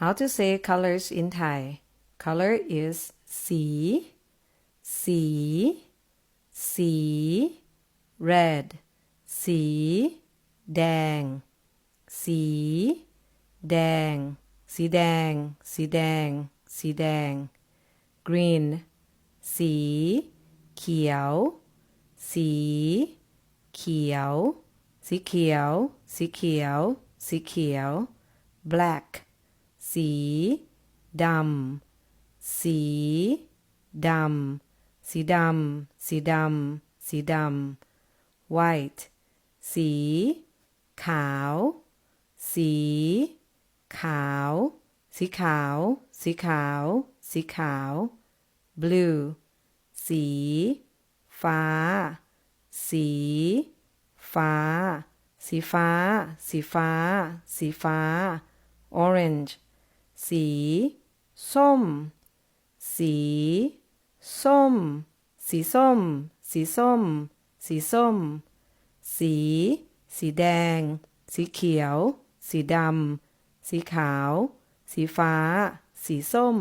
How to say colors in Thai? Color is สี red สีแดงสีแดง green สีเขียวสีเขียว black สีดำสีดำ white สีขาวสีขาว blue สีฟ้าสีฟ้า orange สีส้มสีแดงสีเขียวสีดำสีขาวสีฟ้าสีส้ม